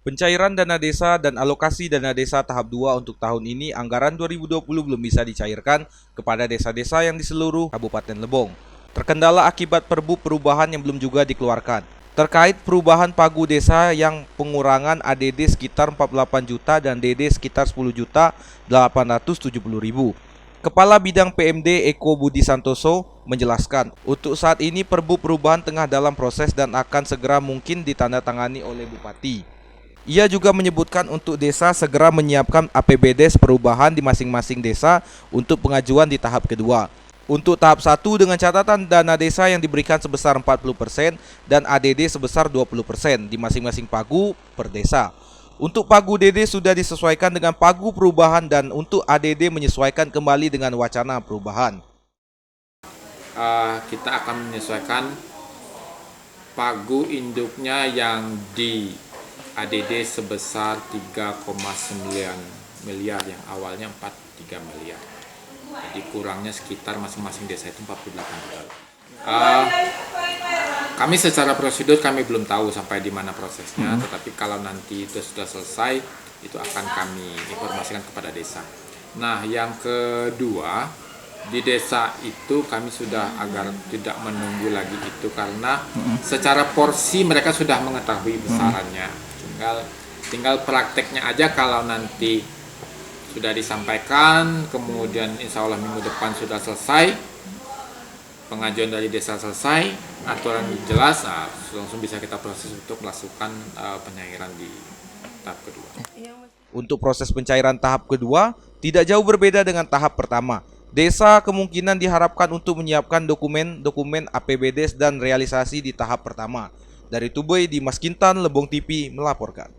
Pencairan dana desa dan alokasi dana desa tahap 2 untuk tahun ini anggaran 2020 belum bisa dicairkan kepada desa-desa yang di seluruh Kabupaten Lebong. Terkendala akibat Perbu perubahan yang belum juga dikeluarkan. Terkait perubahan pagu desa yang pengurangan ADD sekitar 48 juta dan DD sekitar 10 juta 870 ribu. Kepala Bidang PMD Eko Budi Santoso menjelaskan, untuk saat ini Perbu perubahan tengah dalam proses dan akan segera mungkin ditandatangani oleh Bupati. Ia juga menyebutkan untuk desa segera menyiapkan APBD perubahan di masing-masing desa untuk pengajuan di tahap kedua. Untuk tahap 1 dengan catatan dana desa yang diberikan sebesar 40% dan ADD sebesar 20% di masing-masing pagu per desa. Untuk pagu DD sudah disesuaikan dengan pagu perubahan dan untuk ADD menyesuaikan kembali dengan wacana perubahan. Kita akan menyesuaikan pagu induknya yang di ADD sebesar 3,9 miliar yang awalnya 43 miliar. Jadi kurangnya sekitar masing-masing desa itu 48 juta. Kami secara prosedur kami belum tahu sampai di mana prosesnya, tetapi kalau nanti itu sudah selesai itu akan kami informasikan kepada desa. Nah, yang kedua, di desa itu kami sudah agar tidak menunggu lagi itu karena secara porsi mereka sudah mengetahui besarannya. Tinggal prakteknya aja. Kalau nanti sudah disampaikan, kemudian insya Allah minggu depan sudah selesai, pengajuan dari desa selesai, aturan jelas, langsung bisa kita proses untuk melakukan penyairan di tahap kedua. Untuk proses pencairan tahap kedua tidak jauh berbeda dengan tahap pertama. Desa kemungkinan diharapkan untuk menyiapkan dokumen APBD dan realisasi di tahap pertama. Dari Tubei, Dimas Kintan, Lebong TV melaporkan.